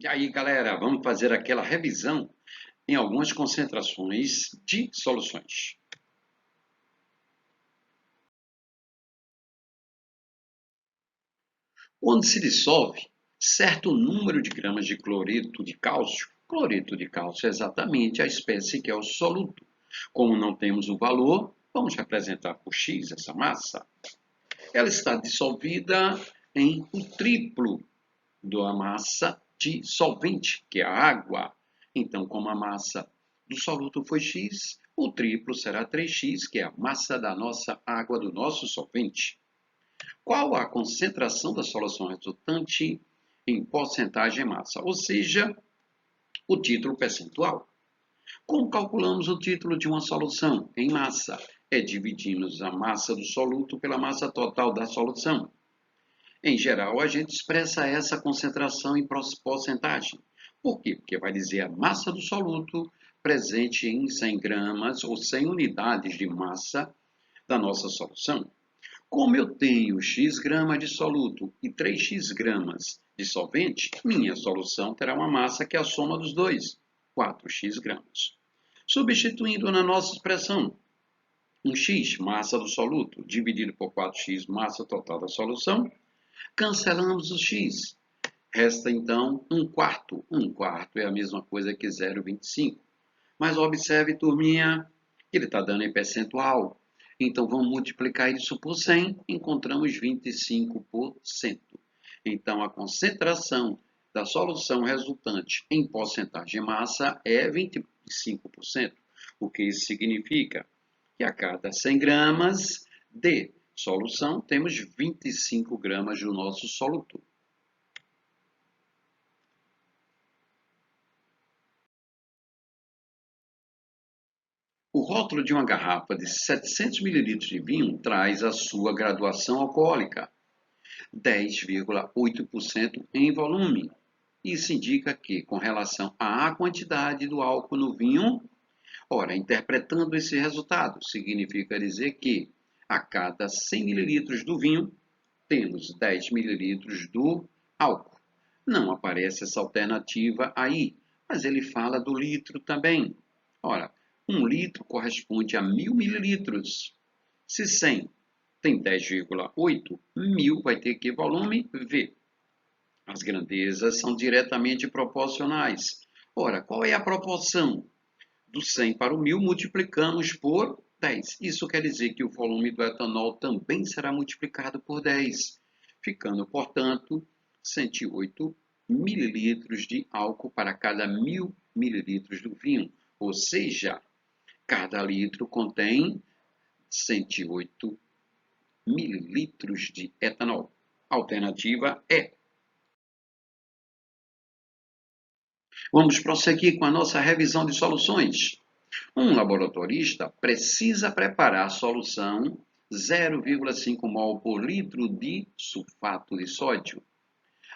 E aí, galera, vamos fazer aquela revisão em algumas concentrações de soluções. Quando se dissolve certo número de gramas de cloreto de cálcio é exatamente a espécie que é o soluto. Como não temos o valor, vamos representar por X essa massa. Ela está dissolvida em o triplo da massa de solvente, que é a água. Então, como a massa do soluto foi X, o triplo será 3x, que é a massa da nossa água, do nosso solvente. Qual a concentração da solução resultante em porcentagem massa? Ou seja, o título percentual. Como calculamos o título de uma solução em massa? Dividimos a massa do soluto pela massa total da solução. Em geral, a gente expressa essa concentração em porcentagem. Por quê? Porque vai dizer a massa do soluto presente em 100 gramas ou 100 unidades de massa da nossa solução. Como eu tenho x gramas de soluto e 3x gramas de solvente, minha solução terá uma massa que é a soma dos dois, 4x gramas. Substituindo na nossa expressão, 1x, massa do soluto, dividido por 4x, massa total da solução, cancelamos o x. Resta então 1/4. 1/4 é a mesma coisa que 0,25. Mas observe, turminha, que ele está dando em percentual. Então vamos multiplicar isso por 100, encontramos 25%. Então a concentração da solução resultante em porcentagem massa é 25%. O que isso significa? Que a cada 100 gramas de solução, temos 25 gramas do nosso soluto. O rótulo de uma garrafa de 700 ml de vinho traz a sua graduação alcoólica, 10,8% em volume. Isso indica que, com relação à quantidade do álcool no vinho, ora, interpretando esse resultado, significa dizer que a cada 100 ml do vinho, temos 10 ml do álcool. Não aparece essa alternativa aí, mas ele fala do litro também. Ora, 1 litro corresponde a 1000 mililitros. Se 100 tem 10,8, 1000 vai ter que volume V. As grandezas são diretamente proporcionais. Ora, qual é a proporção? Do 100 para o 1000 multiplicamos por 10. Isso quer dizer que o volume do etanol também será multiplicado por 10, ficando, portanto, 108 mililitros de álcool para cada 1000 mililitros do vinho. Ou seja, cada litro contém 108 mililitros de etanol. A alternativa é. Vamos prosseguir com a nossa revisão de soluções. Um laboratorista precisa preparar a solução 0,5 mol por litro de sulfato de sódio,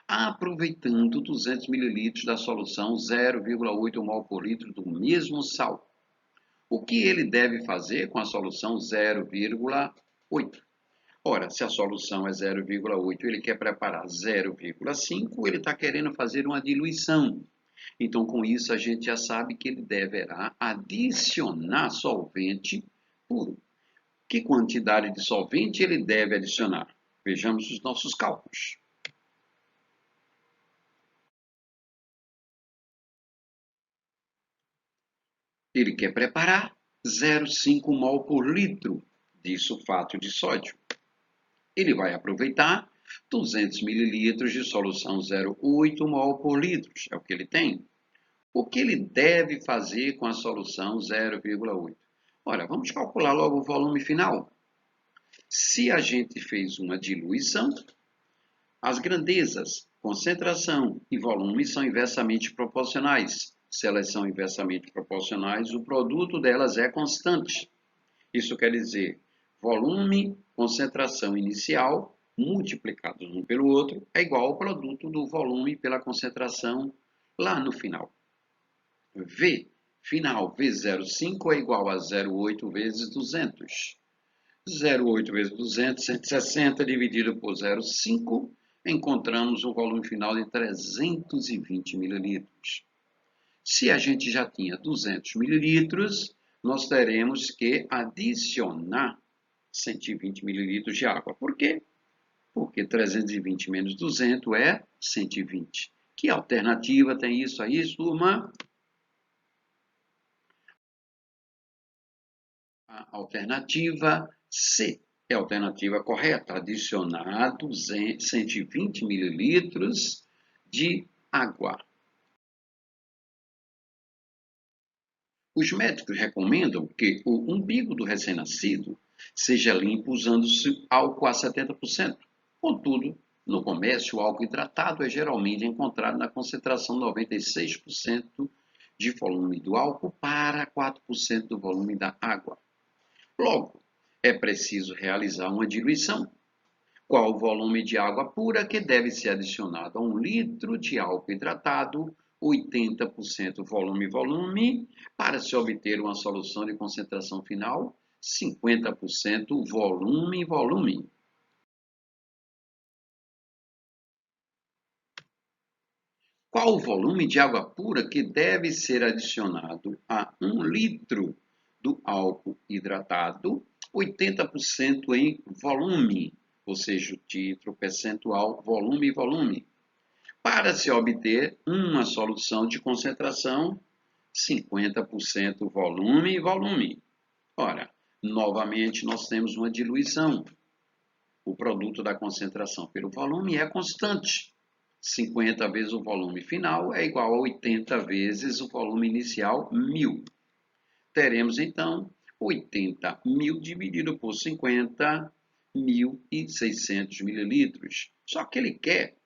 aproveitando 200 ml da solução 0,8 mol por litro do mesmo sal. O que ele deve fazer com a solução 0,8? Ora, se a solução é 0,8 e ele quer preparar 0,5, ele está querendo fazer uma diluição. Então, com isso, a gente já sabe que ele deverá adicionar solvente puro. Que quantidade de solvente ele deve adicionar? Vejamos os nossos cálculos. Ele quer preparar 0,5 mol por litro de sulfato de sódio. Ele vai aproveitar 200 ml de solução 0,8 mol por litro, é o que ele tem. O que ele deve fazer com a solução 0,8? Ora, vamos calcular logo o volume final. Se a gente fez uma diluição, as grandezas, concentração e volume são inversamente proporcionais. Se elas são inversamente proporcionais, o produto delas é constante. Isso quer dizer, volume, concentração inicial, multiplicados um pelo outro, é igual ao produto do volume pela concentração lá no final. V final V05 é igual a 0,8 vezes 200. 0,8 vezes 200, 160 dividido por 0,5 encontramos um volume final de 320 mililitros. Se a gente já tinha 200 mililitros, nós teremos que adicionar 120 mililitros de água. Por quê? Porque 320 menos 200 é 120. Que alternativa tem isso aí, turma? A alternativa C é a alternativa correta. Adicionar 120 mililitros de água. Os médicos recomendam que o umbigo do recém-nascido seja limpo usando-se álcool a 70%. Contudo, no comércio, o álcool hidratado é geralmente encontrado na concentração 96% de volume do álcool para 4% do volume da água. Logo, é preciso realizar uma diluição. Qual o volume de água pura que deve ser adicionado a 1 litro de álcool hidratado, 80% volume, para se obter uma solução de concentração final, 50% volume. Qual o volume de água pura que deve ser adicionado a 1 litro do álcool hidratado, 80% em volume, ou seja, o título percentual volume, para se obter uma solução de concentração 50% volume. Ora, novamente nós temos uma diluição. O produto da concentração pelo volume é constante. 50 vezes o volume final é igual a 80 vezes o volume inicial, 1000. Teremos, então, 80.000 dividido por 50, 1.600 mililitros. Só que ele quer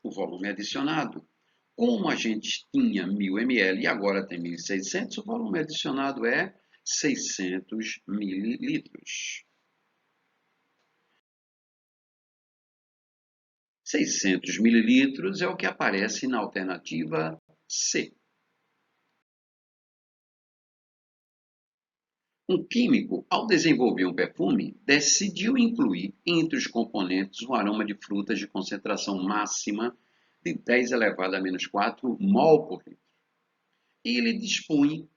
o volume adicionado. Como a gente tinha 1.000 ml e agora tem 1.600, o volume adicionado é 600 mililitros. 600 mililitros é o que aparece na alternativa C. Um químico, ao desenvolver um perfume, decidiu incluir entre os componentes um aroma de frutas de concentração máxima de 10 elevado a menos 4 mol por litro. E ele dispunha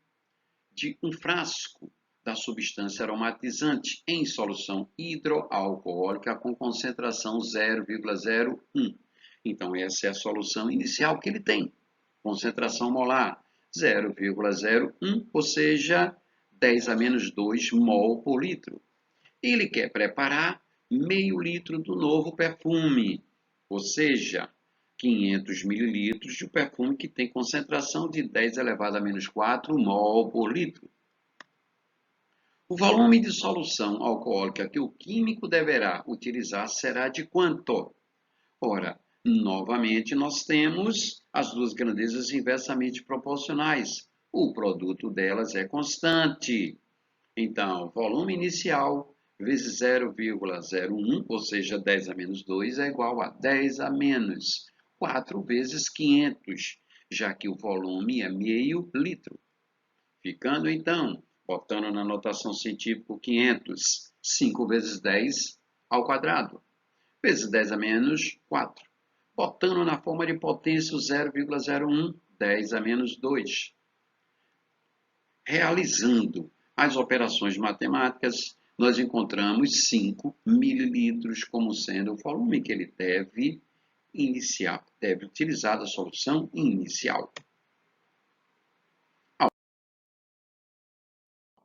de um frasco da substância aromatizante em solução hidroalcoólica com concentração 0,01. Então, essa é a solução inicial que ele tem. Concentração molar 0,01, ou seja, 10 a menos 2 mol por litro. Ele quer preparar meio litro do novo perfume, ou seja, 500 mililitros de perfume que tem concentração de 10 elevado a menos 4 mol por litro. O volume de solução alcoólica que o químico deverá utilizar será de quanto? Ora, novamente nós temos as duas grandezas inversamente proporcionais. O produto delas é constante. Então, volume inicial vezes 0,01, ou seja, 10 a menos 2 é igual a 10 a menos 4 vezes 500, já que o volume é meio litro. Ficando, então, botando na notação científica 500, 5 vezes 10 ao quadrado, vezes 10 a menos 4. Botando na forma de potência o 0,01, 10 a menos 2. Realizando as operações matemáticas, nós encontramos 5 mililitros como sendo o volume que ele deve utilizar da solução inicial.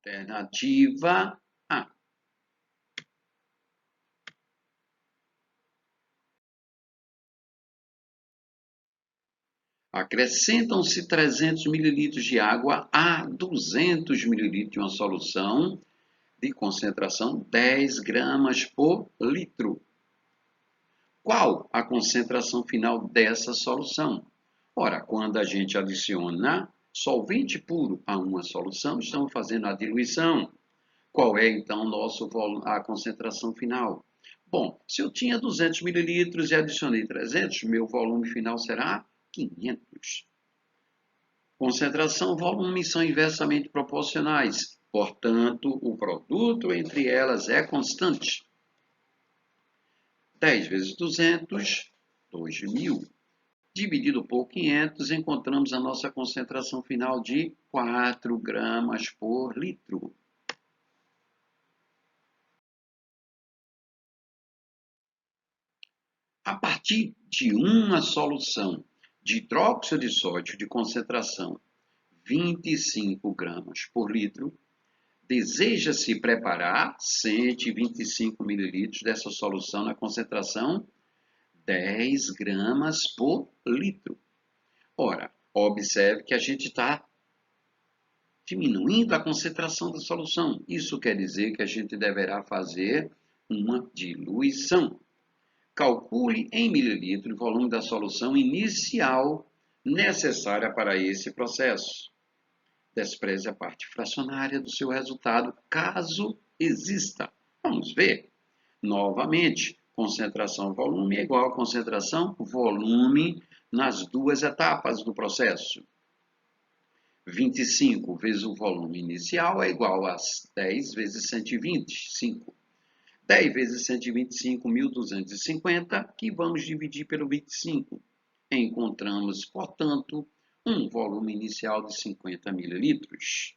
Alternativa A. Acrescentam-se 300 mililitros de água a 200 mililitros de uma solução de concentração 10 gramas por litro. Qual a concentração final dessa solução? Ora, quando a gente adiciona solvente puro a uma solução, estamos fazendo a diluição. Qual é, então, a concentração final? Bom, se eu tinha 200 mililitros e adicionei 300, meu volume final será 500. Concentração e volume são inversamente proporcionais, portanto, o produto entre elas é constante. 10 vezes 200 2.000. Dividido por 500, encontramos a nossa concentração final de 4 gramas por litro. A partir de uma solução de hidróxido de sódio de concentração 25 gramas por litro, deseja-se preparar 125 ml dessa solução na concentração 10 gramas por litro. Ora, observe que a gente está diminuindo a concentração da solução. Isso quer dizer que a gente deverá fazer uma diluição. Calcule em mililitro o volume da solução inicial necessária para esse processo. Despreze a parte fracionária do seu resultado, caso exista. Vamos ver. Novamente, concentração-volume é igual a concentração-volume nas duas etapas do processo. 25 vezes o volume inicial é igual a 10 vezes 125. 10 vezes 125, 1.250, que vamos dividir pelo 25. Encontramos, portanto, um volume inicial de 50 mililitros.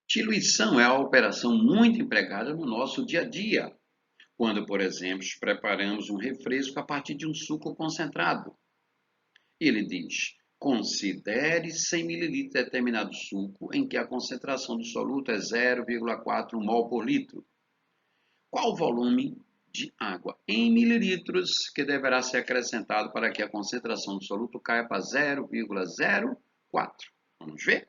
Diluição é a operação muito empregada no nosso dia a dia, quando, por exemplo, preparamos um refresco a partir de um suco concentrado. Ele diz: considere 100 ml de determinado suco em que a concentração do soluto é 0,4 mol por litro. Qual o volume de água em mililitros que deverá ser acrescentado para que a concentração do soluto caia para 0,04? Vamos ver?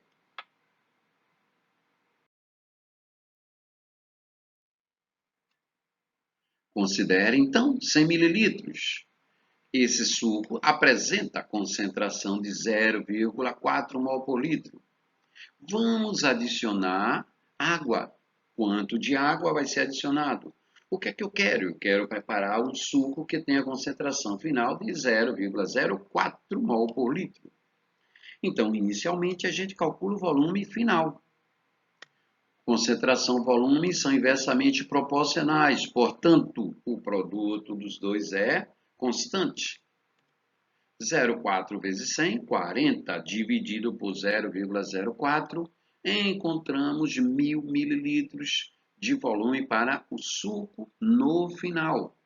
Considere, então, 100 mililitros. Esse suco apresenta concentração de 0,4 mol por litro. Vamos adicionar água. Quanto de água vai ser adicionado? O que é que eu quero? Eu quero preparar um suco que tenha concentração final de 0,04 mol por litro. Então, inicialmente, a gente calcula o volume final. Concentração e volume são inversamente proporcionais, portanto, o produto dos dois é constante. 0,4 vezes 100, 40, dividido por 0,04, encontramos 1.000 mililitros de volume para o suco no final.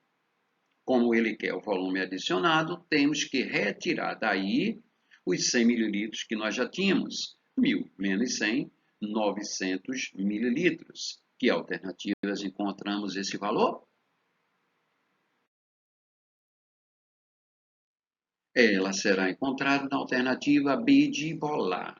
Como ele quer o volume adicionado, temos que retirar daí os 100 mililitros que nós já tínhamos. 1.000 menos 100, 900 mililitros. Que alternativas encontramos esse valor? Ela será encontrada na alternativa B de bola.